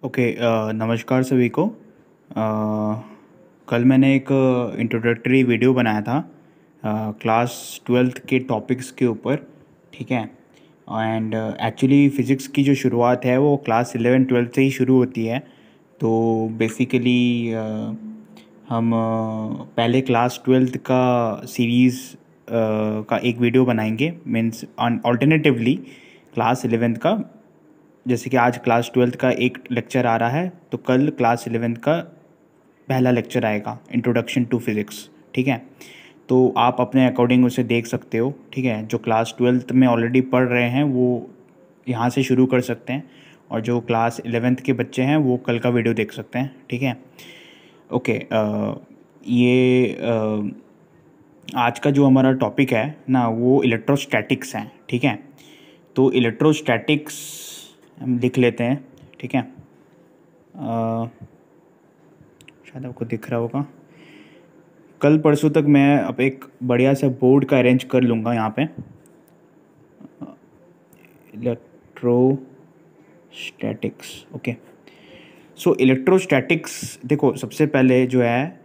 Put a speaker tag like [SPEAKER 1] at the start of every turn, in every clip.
[SPEAKER 1] Okay. नमस्कार सभी को। कल मैंने एक इंट्रोडक्टरी वीडियो बनाया था क्लास ट्वेल्थ के टॉपिक्स के ऊपर। ठीक है। एंड एक्चुअली फ़िज़िक्स की जो शुरुआत है वो क्लास 11-12 से ही शुरू होती है। तो बेसिकली हम पहले क्लास ट्वेल्थ का सीरीज़ का एक वीडियो बनाएंगे, मीन्स ऑल्टरनेटिवली क्लास 11th का। जैसे कि आज क्लास ट्वेल्थ का एक लेक्चर आ रहा है, तो कल क्लास 11th का पहला लेक्चर आएगा, इंट्रोडक्शन टू फिज़िक्स। ठीक है। तो आप अपने अकॉर्डिंग उसे देख सकते हो। ठीक है। जो क्लास ट्वेल्थ में ऑलरेडी पढ़ रहे हैं वो यहाँ से शुरू कर सकते हैं, और जो क्लास 11th के बच्चे हैं वो कल का वीडियो देख सकते हैं। ठीक है। ओके। ये आज का जो हमारा टॉपिक है ना, वो इलेक्ट्रोस्टैटिक्स है। ठीक है। तो इलेक्ट्रोस्टैटिक्स हम लिख लेते हैं। ठीक है। शायद आपको दिख रहा होगा। कल परसों तक मैं अब एक बढ़िया सा बोर्ड का अरेंज कर लूँगा यहाँ पे। इलेक्ट्रोस्टैटिक्स। ओके। सो इलेक्ट्रोस्टैटिक्स, देखो सबसे पहले जो है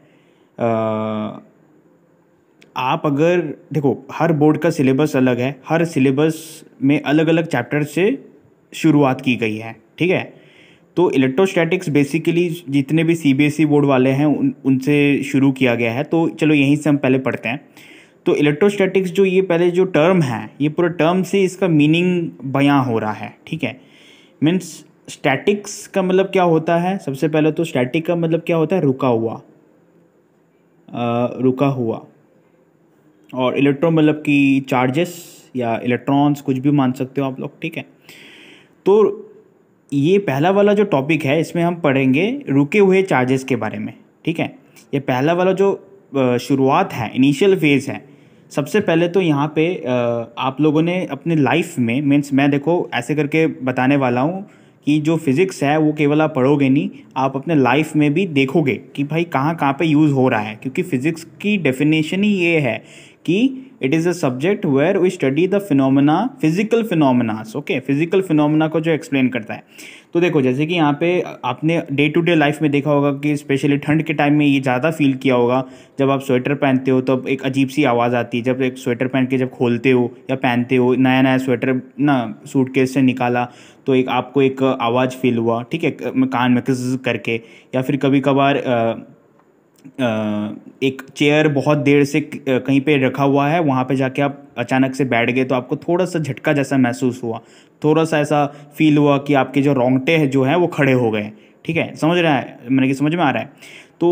[SPEAKER 1] आप अगर देखो, हर बोर्ड का सिलेबस अलग है, हर सिलेबस में अलग अलग चैप्टर से शुरुआत की गई है। ठीक है। तो इलेक्ट्रोस्टैटिक्स बेसिकली जितने भी सीबीएसई बोर्ड वाले हैं उनसे शुरू किया गया है। तो चलो यहीं से हम पहले पढ़ते हैं। तो इलेक्ट्रोस्टैटिक्स जो ये पहले जो टर्म है, ये पूरा टर्म से इसका मीनिंग बयां हो रहा है। ठीक है। मीन्स स्टैटिक्स का मतलब क्या होता है? सबसे पहले तो स्टैटिक का मतलब क्या होता है? रुका हुआ, रुका हुआ। और इलेक्ट्रॉन मतलब कि चार्जेस या इलेक्ट्रॉन्स, कुछ भी मान सकते हो आप लोग। ठीक है। तो ये पहला वाला जो टॉपिक है, इसमें हम पढ़ेंगे रुके हुए चार्जेस के बारे में। ठीक है। ये पहला वाला जो शुरुआत है, इनिशियल फेज़ है। सबसे पहले तो यहाँ पे आप लोगों ने अपने लाइफ में, मीन्स मैं देखो ऐसे करके बताने वाला हूँ कि जो फिज़िक्स है वो केवल आप पढ़ोगे नहीं, आप अपने लाइफ में भी देखोगे कि भाई कहाँ कहाँ पे यूज़ हो रहा है। क्योंकि फिज़िक्स की डेफिनेशन ही ये है कि it is a subject where we study the phenomena, physical phenomenas. Okay. Physical phenomena को जो एक्सप्लेन करता है। तो देखो, जैसे कि यहाँ पे आपने डे टू डे लाइफ में देखा होगा कि स्पेशली ठंड के टाइम में ये ज़्यादा फील किया होगा। जब आप स्वेटर पहनते हो तब एक अजीब सी आवाज़ आती है। जब एक स्वेटर पहन के जब खोलते हो या पहनते हो, नया नया स्वेटर ना सूटकेस से निकाला, तो एक आपको एक आवाज़ फील हुआ। ठीक है। कान में किस करके, या फिर कभी कभार एक चेयर बहुत देर से कहीं पे रखा हुआ है, वहाँ पे जाके आप अचानक से बैठ गए तो आपको थोड़ा सा झटका जैसा महसूस हुआ, थोड़ा सा ऐसा फील हुआ कि आपके जो रोंगटे हैं जो हैं वो खड़े हो गए। ठीक है। समझ रहा है मैंने कि समझ में आ रहा है? तो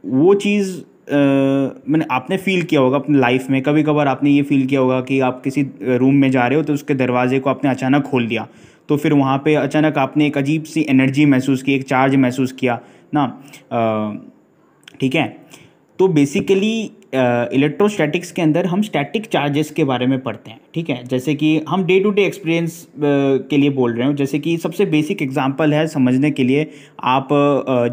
[SPEAKER 1] वो चीज़ मैंने आपने फील किया होगा अपनी लाइफ में। कभी कभार आपने ये फील किया होगा कि आप किसी रूम में जा रहे हो तो उसके दरवाजे को आपने अचानक खोल दिया, तो फिर वहाँ पे अचानक आपने एक अजीब सी एनर्जी महसूस की, एक चार्ज महसूस किया ना। ठीक है। तो बेसिकली इलेक्ट्रोस्टैटिक्स के अंदर हम स्टैटिक चार्जेस के बारे में पढ़ते हैं। ठीक है। जैसे कि हम डे टू डे एक्सपीरियंस के लिए बोल रहे हो। जैसे कि सबसे बेसिक एग्जांपल है समझने के लिए, आप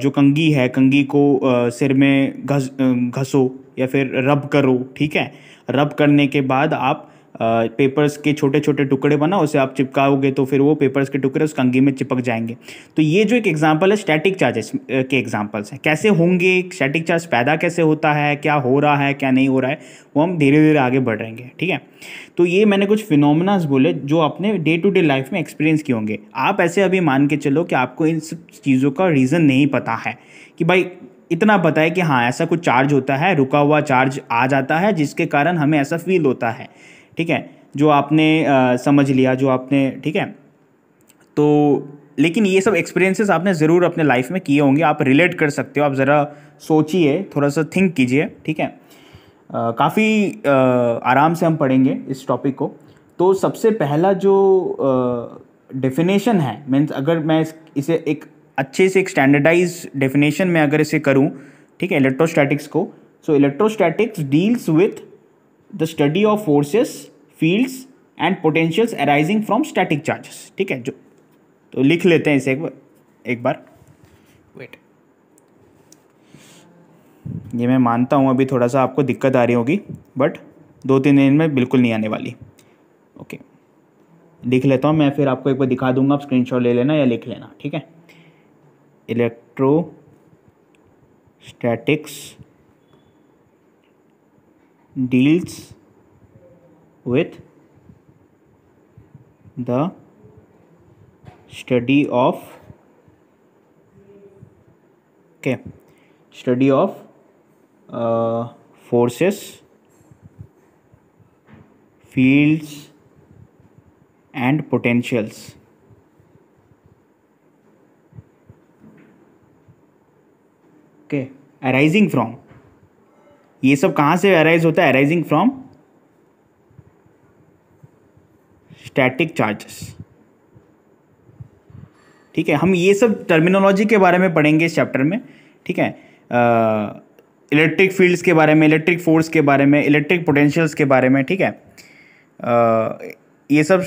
[SPEAKER 1] जो कंघी है, कंघी को सिर में घसो या फिर रब करो। ठीक है। रब करने के बाद आप पेपर्स के छोटे छोटे टुकड़े बना, उसे आप चिपकाओगे तो फिर वो पेपर्स के टुकड़े उस कंघी में चिपक जाएंगे। तो ये जो एक एग्जांपल है स्टैटिक चार्जेस के एग्जांपल्स हैं। कैसे होंगे स्टैटिक चार्ज, पैदा कैसे होता है, क्या हो रहा है क्या नहीं हो रहा है, वो हम धीरे धीरे आगे बढ़ रहेंगे। ठीक है। तो ये मैंने कुछ फिनोमेनास बोले जो आपने डे टू डे लाइफ में एक्सपीरियंस किए होंगे। आप ऐसे अभी मान के चलो कि आपको इन सब चीज़ों का रीज़न नहीं पता है, कि भाई इतना पता है कि हाँ ऐसा कुछ चार्ज होता है, रुका हुआ चार्ज आ जाता है जिसके कारण हमें ऐसा फील होता है। ठीक है। जो आपने समझ लिया, जो आपने, ठीक है। तो लेकिन ये सब एक्सपीरियंसेस आपने ज़रूर अपने लाइफ में किए होंगे, आप रिलेट कर सकते हो। आप ज़रा सोचिए, थोड़ा सा थिंक कीजिए। ठीक है। काफ़ी आराम से हम पढ़ेंगे इस टॉपिक को। तो सबसे पहला जो डेफिनेशन है, मीन्स अगर मैं इसे एक अच्छे से एक स्टैंडर्डाइज डेफिनेशन में अगर इसे करूँ, ठीक है, इलेक्ट्रोस्टैटिक्स को। So electrostatics deals with the study of forces, fields and potentials arising from static charges. ठीक है। जो तो लिख लेते हैं इसे एक बार। वेट, ये मैं मानता हूँ अभी थोड़ा सा आपको दिक्कत आ रही होगी, बट 2-3 दिन में बिल्कुल नहीं आने वाली। ओके। लिख लेता हूँ मैं, फिर आपको एक बार दिखा दूंगा, आप स्क्रीनशॉट ले लेना या लिख लेना। ठीक है। Electrostatics deals with the study of forces, fields and potentials. Okay, arising from, ये सब कहाँ से अराइज होता है? Arising from static charges. ठीक है, हम ये सब टर्मिनोलॉजी के बारे में पढ़ेंगे इस चैप्टर में। ठीक है, इलेक्ट्रिक फील्ड्स के बारे में, इलेक्ट्रिक फोर्स के बारे में, इलेक्ट्रिक पोटेंशियल्स के बारे में। ठीक है, ये सब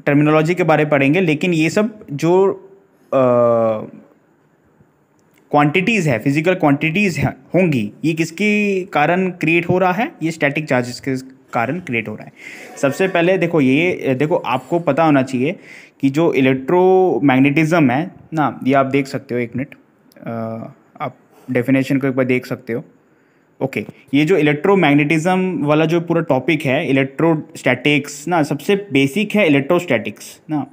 [SPEAKER 1] टर्मिनोलॉजी के बारे में पढ़ेंगे, लेकिन ये सब जो क्वांटिटीज़ है, फिजिकल क्वांटिटीज़ है होंगी, ये किसके कारण क्रिएट हो रहा है? ये स्टैटिक चार्जेस के कारण क्रिएट हो रहा है। सबसे पहले देखो, ये देखो, आपको पता होना चाहिए कि जो इलेक्ट्रोमैग्नेटिज्म है ना, ये आप देख सकते हो, एक मिनट, आप डेफिनेशन को एक बार देख सकते हो। ओके, ये जो इलेक्ट्रोमैग्नेटिज्म वाला जो पूरा टॉपिक है, इलेक्ट्रोस्टैटिक्स ना, सबसे बेसिक है इलेक्ट्रोस्टैटिक्स ना,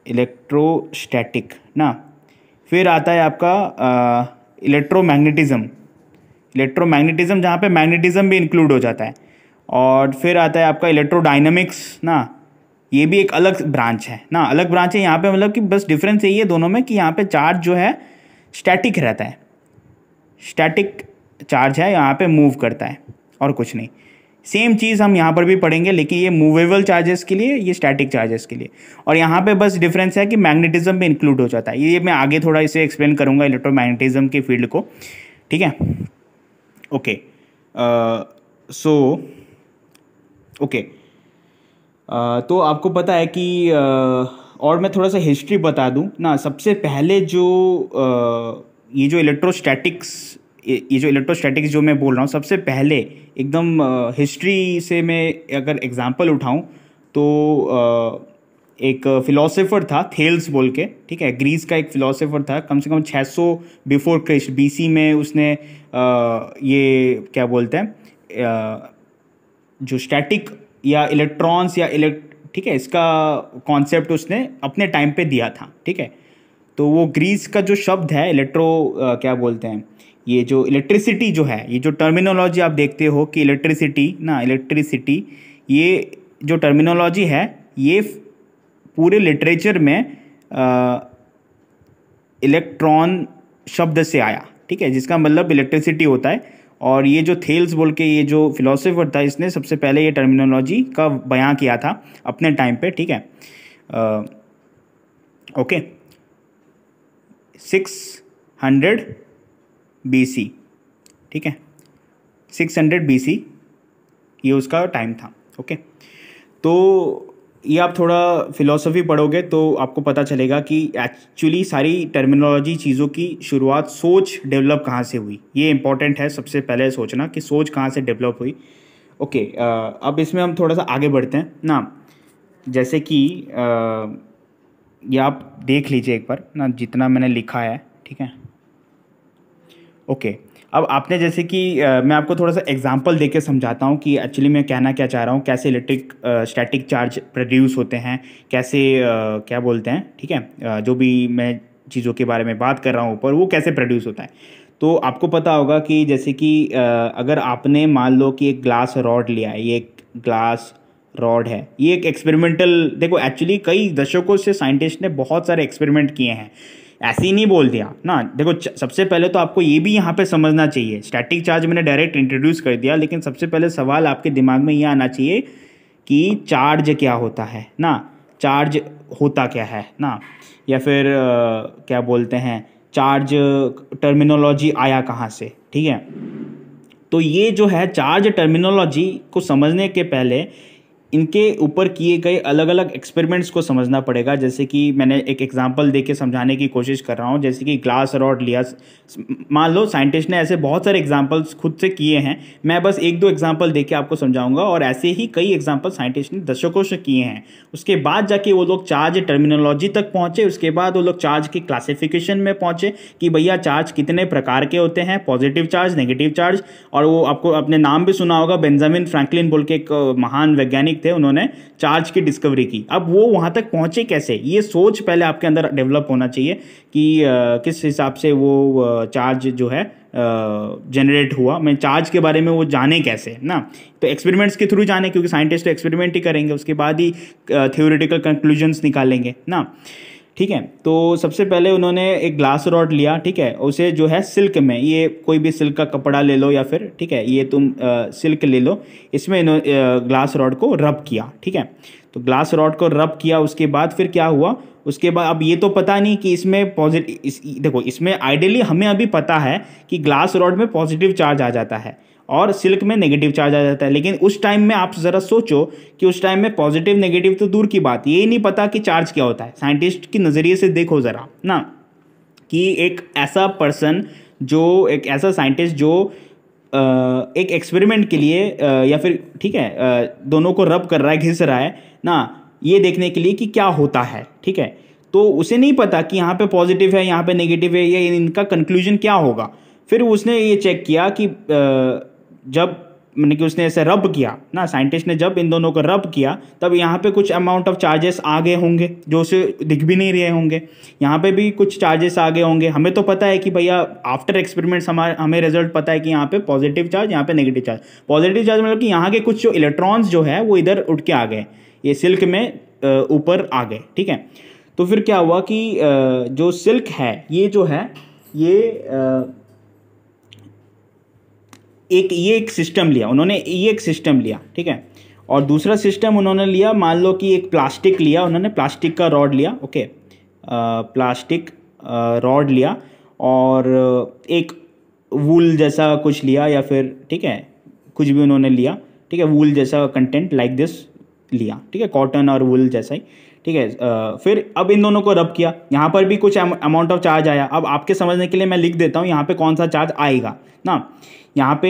[SPEAKER 1] इलेक्ट्रोस्टैटिक ना। फिर आता है आपका इलेक्ट्रोमैग्नेटिज्म, इलेक्ट्रोमैग्नेटिज्म जहाँ पे मैग्नेटिज्म भी इंक्लूड हो जाता है। और फिर आता है आपका इलेक्ट्रोडायनामिक्स ना, ये भी एक अलग ब्रांच है ना, अलग ब्रांच है यहाँ पे। मतलब कि बस डिफरेंस यही है दोनों में कि यहाँ पे चार्ज जो है स्टैटिक रहता है, स्टैटिक चार्ज है, यहाँ पे मूव करता है और कुछ नहीं। सेम चीज़ हम यहाँ पर भी पढ़ेंगे, लेकिन ये मूवेबल चार्जेस के लिए, ये स्टैटिक चार्जेस के लिए। और यहाँ पे बस डिफरेंस है कि मैग्नेटिज्म भी इंक्लूड हो जाता है। ये मैं आगे थोड़ा इसे एक्सप्लेन करूँगा, इलेक्ट्रोमैग्नेटिज्म के फील्ड को। ठीक है, ओके, ओके, तो आपको पता है कि और मैं थोड़ा सा हिस्ट्री बता दूं ना। सबसे पहले जो ये जो इलेक्ट्रोस्टैटिक्स जो मैं बोल रहा हूँ, सबसे पहले एकदम हिस्ट्री से मैं अगर एग्जांपल उठाऊं तो एक फिलोसोफर था थेल्स बोल के। ठीक है, ग्रीस का एक फिलोसोफर था, कम से कम 600 बिफोर क्रिस्ट BC में उसने ये क्या बोलते हैं, जो स्टैटिक या इलेक्ट्रॉन्स या ठीक है, इसका कॉन्सेप्ट उसने अपने टाइम पे दिया था। ठीक है, तो वो ग्रीस का जो शब्द है क्या बोलते हैं, ये जो इलेक्ट्रिसिटी जो है, ये जो टर्मिनोलॉजी आप देखते हो कि इलेक्ट्रिसिटी, ये जो टर्मिनोलॉजी है, ये पूरे लिटरेचर में इलेक्ट्रॉन शब्द से आया। ठीक है, जिसका मतलब इलेक्ट्रिसिटी होता है। और ये जो थेल्स बोल के ये जो फिलोसोफर था, इसने सबसे पहले ये टर्मिनोलॉजी का बयां किया था अपने टाइम पे। ठीक है, ओके, 600 BC। ठीक है, 600 BC ये उसका टाइम था। ओके, तो ये आप थोड़ा फिलॉसफी पढ़ोगे तो आपको पता चलेगा कि एक्चुअली सारी टर्मिनोलॉजी चीज़ों की शुरुआत, सोच डेवलप कहाँ से हुई। ये इंपॉर्टेंट है सबसे पहले सोचना कि सोच कहाँ से डेवलप हुई। ओके, अब इसमें हम थोड़ा सा आगे बढ़ते हैं ना। जैसे कि ये आप देख लीजिए एक बार ना, जितना मैंने लिखा है। ठीक है, ओके, अब आपने जैसे कि मैं आपको थोड़ा सा एग्जांपल देके समझाता हूँ कि एक्चुअली मैं कहना क्या चाह रहा हूँ, कैसे स्टैटिक चार्ज प्रोड्यूस होते हैं, कैसे क्या बोलते हैं। ठीक है, जो भी मैं चीज़ों के बारे में बात कर रहा हूँ ऊपर, वो कैसे प्रोड्यूस होता है। तो आपको पता होगा कि जैसे कि अगर आपने मान लो कि एक ग्लास रॉड लिया है, ये एक ग्लास रॉड है, ये एक एक्सपेरिमेंटल, देखो एक्चुअली कई दशकों से साइंटिस्ट ने बहुत सारे एक्सपेरिमेंट किए हैं, ऐसे ही नहीं बोल दिया ना। देखो सबसे पहले तो आपको ये भी यहाँ पे समझना चाहिए, स्टैटिक चार्ज मैंने डायरेक्ट इंट्रोड्यूस कर दिया, लेकिन सबसे पहले सवाल आपके दिमाग में ये आना चाहिए कि चार्ज क्या होता है ना, चार्ज होता क्या है ना, या फिर क्या बोलते हैं, चार्ज टर्मिनोलॉजी आया कहाँ से। ठीक है, तो ये जो है चार्ज टर्मिनोलॉजी को समझने के पहले इनके ऊपर किए गए अलग अलग एक्सपेरिमेंट्स को समझना पड़ेगा। जैसे कि मैंने एक एग्जांपल देके समझाने की कोशिश कर रहा हूँ, जैसे कि ग्लास रॉड लिया, मान लो साइंटिस्ट ने ऐसे बहुत सारे एग्जांपल्स खुद से किए हैं, मैं बस एक दो एग्जांपल देके आपको समझाऊंगा, और ऐसे ही कई एग्जांपल साइंटिस्ट ने दशकों से किए हैं। उसके बाद जाके वो लोग चार्ज टर्मिनोलॉजी तक पहुंचे, उसके बाद वो लोग चार्ज की क्लासिफिकेशन में पहुंचे कि भैया चार्ज कितने प्रकार के होते हैं, पॉजिटिव चार्ज, नेगेटिव चार्ज। और वो आपको अपने नाम भी सुना होगा, बेंजामिन फ्रैंकलिन बोल के एक महान वैज्ञानिक थे, उन्होंने चार्ज की डिस्कवरी की। अब वो वहां तक पहुंचे कैसे, ये सोच पहले आपके अंदर डेवलप होना चाहिए कि किस हिसाब से वो चार्ज जो है जनरेट हुआ, मैं चार्ज के बारे में वो जाने कैसे ना। तो एक्सपेरिमेंट्स के थ्रू जाने, क्योंकि साइंटिस्ट तो एक्सपेरिमेंट ही करेंगे, उसके बाद ही थ्योरेटिकल कंक्लूजन्स निकालेंगे ना। ठीक है, तो सबसे पहले उन्होंने एक ग्लास रॉड लिया, ठीक है, उसे जो है सिल्क में, ये कोई भी सिल्क का कपड़ा ले लो या फिर ठीक है ये तुम सिल्क ले लो, इसमें ग्लास रॉड को रब किया। ठीक है, तो ग्लास रॉड को रब किया, उसके बाद फिर क्या हुआ, उसके बाद अब ये तो पता नहीं कि इसमें देखो इसमें आइडियली हमें अभी पता है कि ग्लास रॉड में पॉजिटिव चार्ज आ जाता है और सिल्क में नेगेटिव चार्ज आ जाता है, लेकिन उस टाइम में आप ज़रा सोचो कि उस टाइम में पॉजिटिव नेगेटिव तो दूर की बात, ये नहीं पता कि चार्ज क्या होता है। साइंटिस्ट की नज़रिए से देखो ज़रा ना, कि एक ऐसा पर्सन जो, एक ऐसा साइंटिस्ट जो एक एक्सपेरिमेंट के लिए या फिर ठीक है दोनों को रब कर रहा है, घिस रहा है ना, ये देखने के लिए कि क्या होता है। ठीक है, तो उसे नहीं पता कि यहाँ पे पॉजिटिव है, यहाँ पे नेगेटिव है, ये इनका कंक्लूजन क्या होगा। फिर उसने ये चेक किया कि जब मैंने कि उसने ऐसे रब किया ना, साइंटिस्ट ने जब इन दोनों को रब किया, तब यहाँ पे कुछ अमाउंट ऑफ चार्जेस आ गए होंगे जो उसे दिख भी नहीं रहे होंगे, यहाँ पे भी कुछ चार्जेस आ गए होंगे। हमें तो पता है कि भैया आफ्टर एक्सपेरिमेंट्स हमें रिजल्ट पता है कि यहाँ पे पॉजिटिव चार्ज, यहाँ पे नेगेटिव चार्ज। पॉजिटिव चार्ज मतलब कि यहाँ के कुछ जो इलेक्ट्रॉन्स जो है वो इधर उठ के आ गए, ये सिल्क में ऊपर आ गए। ठीक है, तो फिर क्या हुआ कि जो सिल्क है ये जो है ये एक सिस्टम लिया उन्होंने, ये एक सिस्टम लिया। ठीक है, और दूसरा सिस्टम उन्होंने लिया, मान लो कि एक प्लास्टिक लिया उन्होंने, प्लास्टिक का रॉड लिया। ओके, प्लास्टिक रॉड लिया और एक वूल जैसा कुछ लिया या फिर ठीक है कुछ भी उन्होंने लिया। ठीक है, वूल जैसा कंटेंट लाइक दिस लिया। ठीक है, कॉटन और वूल जैसा ही। ठीक है, फिर अब इन दोनों को रब किया, यहाँ पर भी कुछ अमाउंट ऑफ चार्ज आया। अब आपके समझने के लिए मैं लिख देता हूँ यहाँ पे कौन सा चार्ज आएगा ना। यहाँ पे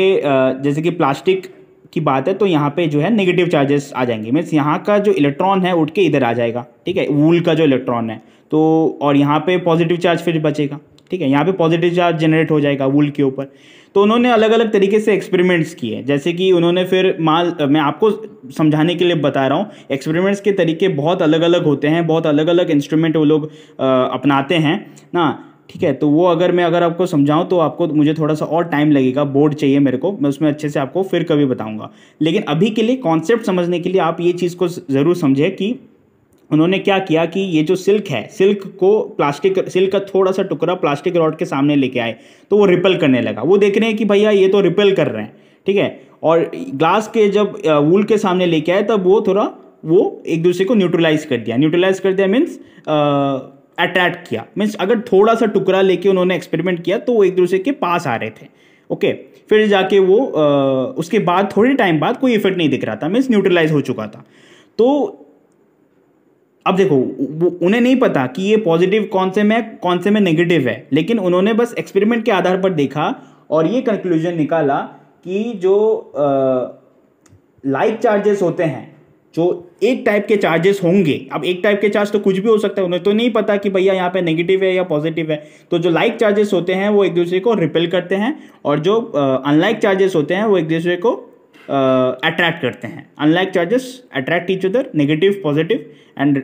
[SPEAKER 1] जैसे कि प्लास्टिक की बात है तो यहाँ पे जो है नेगेटिव चार्जेस आ जाएंगे, मीन्स यहाँ का जो इलेक्ट्रॉन है उठ के इधर आ जाएगा। ठीक है, वूल का जो इलेक्ट्रॉन है तो, और यहाँ पे पॉजिटिव चार्ज फिर बचेगा। ठीक है, यहाँ पे पॉजिटिव चार्ज जनरेट हो जाएगा वूल के ऊपर। तो उन्होंने अलग अलग तरीके से एक्सपेरिमेंट्स किए, जैसे कि उन्होंने फिर मैं आपको समझाने के लिए बता रहा हूँ, एक्सपेरिमेंट्स के तरीके बहुत अलग अलग होते हैं, बहुत अलग अलग इंस्ट्रूमेंट वो लोग अपनाते हैं ना। ठीक है, तो वो अगर आपको समझाऊं तो आपको मुझे थोड़ा सा और टाइम लगेगा, बोर्ड चाहिए मेरे को, मैं उसमें अच्छे से आपको फिर कभी बताऊंगा। लेकिन अभी के लिए कॉन्सेप्ट समझने के लिए आप ये चीज़ को ज़रूर समझें कि उन्होंने क्या किया कि ये जो सिल्क है, सिल्क का थोड़ा सा टुकड़ा प्लास्टिक रॉड के सामने लेके आए तो वो रिपेल करने लगा। वो देख रहे हैं कि भैया ये तो रिपेल कर रहे हैं। ठीक है, और ग्लास के जब वूल के सामने लेके आए तब वो एक दूसरे को न्यूट्रलाइज कर दिया मीन्स अट्रैक्ट किया। मीन्स अगर थोड़ा सा टुकड़ा लेके उन्होंने एक्सपेरिमेंट किया तो वो एक दूसरे के पास आ रहे थे। ओके, फिर जाके वो उसके बाद थोड़े टाइम बाद कोई इफेक्ट नहीं दिख रहा था, मीन्स न्यूट्रलाइज हो चुका था। तो अब देखो उन्हें नहीं पता कि ये पॉजिटिव कौन से में नेगेटिव है, लेकिन उन्होंने बस एक्सपेरिमेंट के आधार पर देखा और ये कंक्लूजन निकाला कि जो लाइक चार्जेस होते हैं, जो एक टाइप के चार्जेस होंगे, अब एक टाइप के चार्ज तो कुछ भी हो सकता है, उन्हें तो नहीं पता कि भैया यहाँ पे नेगेटिव है या पॉजिटिव है। तो जो लाइक चार्जेस होते हैं वो एक दूसरे को रिपेल करते हैं और जो अनलाइक चार्जेस होते हैं वो एक दूसरे को अट्रैक्ट करते हैं। Unlike charges attract each other, negative positive, and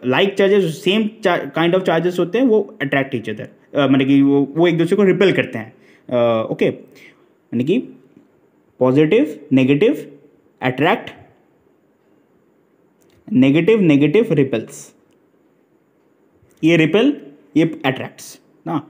[SPEAKER 1] like charges same kind of charges होते हैं वो अट्रैक्ट ईच अदर, मतलब कि वो एक दूसरे को रिपेल करते हैं। ओके, यानी कि positive negative attract, negative repels, ये रिपेल ये अट्रैक्ट्स ना।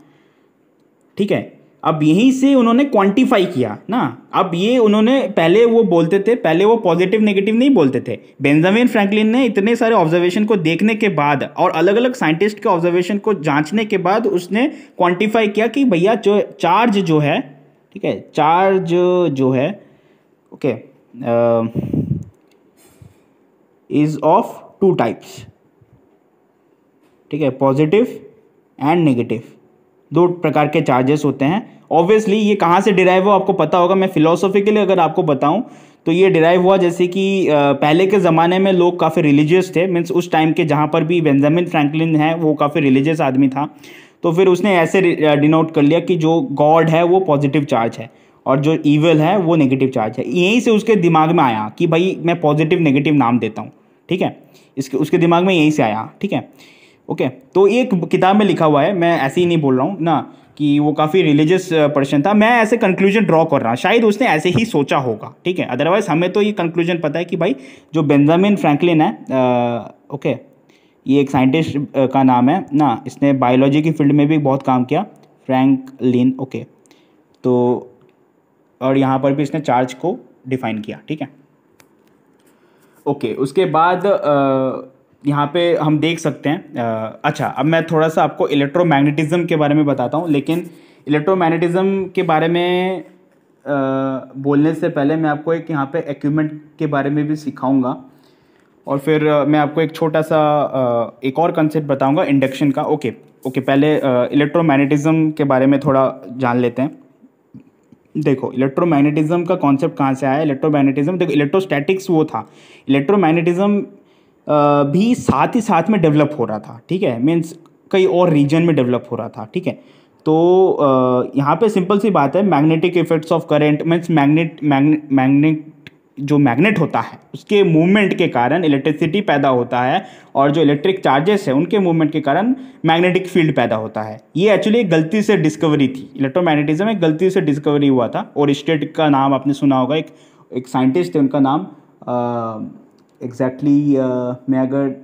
[SPEAKER 1] ठीक है, अब यहीं से उन्होंने क्वांटिफाई किया ना। अब ये उन्होंने पहले वो पॉजिटिव नेगेटिव नहीं बोलते थे। बेंजामिन फ्रैंकलिन ने इतने सारे ऑब्जर्वेशन को देखने के बाद और अलग अलग साइंटिस्ट के ऑब्जर्वेशन को जांचने के बाद उसने क्वांटिफाई किया कि भैया जो चार्ज जो है, ठीक है, चार्ज जो है, okay, is of two types, ठीक है, पॉजिटिव एंड नेगेटिव, दो प्रकार के चार्जेस होते हैं। ऑब्वियसली ये कहाँ से डिराइव हुआ आपको पता होगा, मैं फिलोसॉफिकली अगर आपको बताऊं तो ये डिराइव हुआ जैसे कि पहले के ज़माने में लोग काफ़ी रिलीजियस थे, मीन्स उस टाइम के जहाँ पर भी बेंजामिन फ्रैंकलिन है वो काफ़ी रिलीजियस आदमी था, तो फिर उसने ऐसे डिनोट कर लिया कि जो गॉड है वो पॉजिटिव चार्ज है और जो ईविल है वो नेगेटिव चार्ज है। यहीं से उसके दिमाग में आया कि भाई मैं पॉजिटिव नेगेटिव नाम देता हूँ, ठीक है, इसके उसके दिमाग में यहीं से आया, ठीक है, ओके। तो एक किताब में लिखा हुआ है, मैं ऐसे ही नहीं बोल रहा हूँ ना, कि वो काफ़ी रिलीजियस पर्सन था, मैं ऐसे कंक्लूजन ड्रॉ कर रहा हूँ, शायद उसने ऐसे ही सोचा होगा, ठीक है। अदरवाइज हमें तो ये कंक्लूजन पता है कि भाई जो बेंजामिन फ्रैंकलिन है, ओके, ये एक साइंटिस्ट का नाम है ना, इसने बायोलॉजी की फील्ड में भी बहुत काम किया, फ्रैंकलिन, ओके। तो और यहाँ पर भी इसने चार्ज को डिफाइन किया, ठीक है, ओके। उसके बाद यहाँ पे हम देख सकते हैं, अच्छा अब मैं थोड़ा सा आपको इलेक्ट्रोमैग्नेटिज्म के बारे में बताता हूँ, लेकिन इलेक्ट्रोमैग्नेटिज्म के बारे में बोलने से पहले मैं आपको एक यहाँ पे इक्विपमेंट के बारे में भी सिखाऊंगा, और फिर मैं आपको एक छोटा सा एक और कंसेप्ट बताऊंगा इंडक्शन का, ओके ओके। पहले इलेक्ट्रोमैग्नेटिज्म के बारे में थोड़ा जान लेते हैं। देखो इलेक्ट्रोमैग्नेटिज्म का कॉन्सेप्ट कहाँ से आया, इलेक्ट्रोमैग्नेटिज्म, देखो इलेक्ट्रोस्टैटिक्स वो था, इलेक्ट्रोमैग्नेटिज्म भी साथ ही साथ में डेवलप हो रहा था, ठीक है, मीन्स कई और रीजन में डेवलप हो रहा था, ठीक है। तो यहाँ पे सिंपल सी बात है, magnetic effects of current means magnet जो मैग्नेट होता है उसके मूवमेंट के कारण इलेक्ट्रिसिटी पैदा होता है, और जो इलेक्ट्रिक चार्जेस है उनके मूवमेंट के कारण मैग्नेटिक फील्ड पैदा होता है। ये एक्चुअली एक गलती से डिस्कवरी थी, इलेक्ट्रोमैग्नेटिज्म एक गलती से डिस्कवरी हुआ था, और ओरिस्टेड का नाम आपने सुना होगा, एक साइंटिस्ट थे, उनका नाम एग्जैक्टली मैं अगर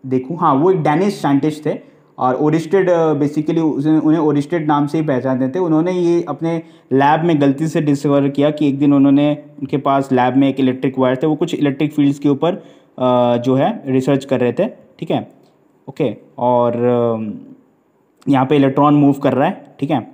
[SPEAKER 1] देखूँ, हाँ वो एक डैनिश साइंटिस्ट थे, और ओरिस्टेड बेसिकली उन्हें ओरिस्टेड नाम से ही पहचानते थे। उन्होंने ये अपने लैब में गलती से डिस्कवर किया कि एक दिन उनके पास लैब में एक इलेक्ट्रिक वायर थे, वो कुछ इलेक्ट्रिक फील्ड्स के ऊपर जो है रिसर्च कर रहे थे, ठीक है, ओके। और यहाँ पे इलेक्ट्रॉन मूव कर रहा है, ठीक है,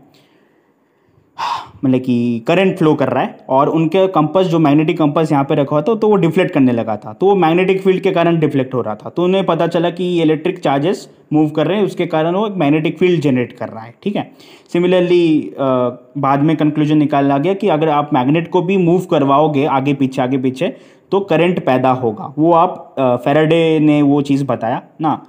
[SPEAKER 1] मतलब कि करंट फ्लो कर रहा है, और उनके कंपास जो मैग्नेटिक कंपास यहाँ पे रखा हुआ था तो वो डिफ्लेक्ट करने लगा था, तो वो मैग्नेटिक फील्ड के कारण डिफ्लेक्ट हो रहा था, तो उन्हें पता चला कि ये इलेक्ट्रिक चार्जेस मूव कर रहे हैं, उसके कारण वो एक मैग्नेटिक फील्ड जनरेट कर रहा है, ठीक है। सिमिलरली बाद में कंक्लूजन निकाला गया कि अगर आप मैग्नेट को भी मूव करवाओगे आगे पीछे तो करंट पैदा होगा, वो आप फैराडे ने वो चीज़ बताया ना,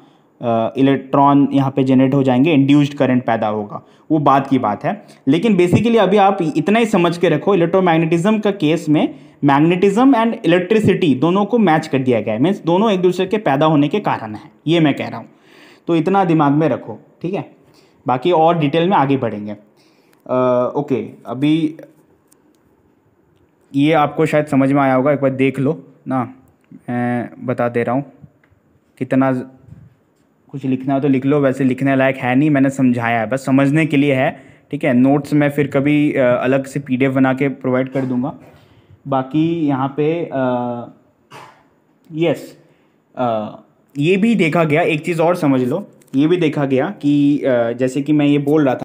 [SPEAKER 1] इलेक्ट्रॉन यहाँ पे जनरेट हो जाएंगे, इंड्यूस्ड करंट पैदा होगा, वो बात की बात है। लेकिन बेसिकली अभी आप इतना ही समझ के रखो, इलेक्ट्रोमैग्नेटिज्म का केस में मैग्नेटिज्म एंड इलेक्ट्रिसिटी दोनों को मैच कर दिया गया है, मीन्स दोनों एक दूसरे के पैदा होने के कारण है, ये मैं कह रहा हूँ, तो इतना दिमाग में रखो, ठीक है। बाकी और डिटेल में आगे बढ़ेंगे, ओके। अभी ये आपको शायद समझ में आया होगा, एक बार देख लो ना, मैं बता दे रहा हूँ, कितना कुछ लिखना हो तो लिख लो, वैसे लिखने लायक है नहीं, मैंने समझाया है बस समझने के लिए है, ठीक है। नोट्स मैं फिर कभी अलग से PDF बना के प्रोवाइड कर दूंगा। बाकी यहाँ पे यस, ये भी देखा गया, एक चीज़ और समझ लो, ये भी देखा गया कि जैसे कि मैं ये बोल रहा था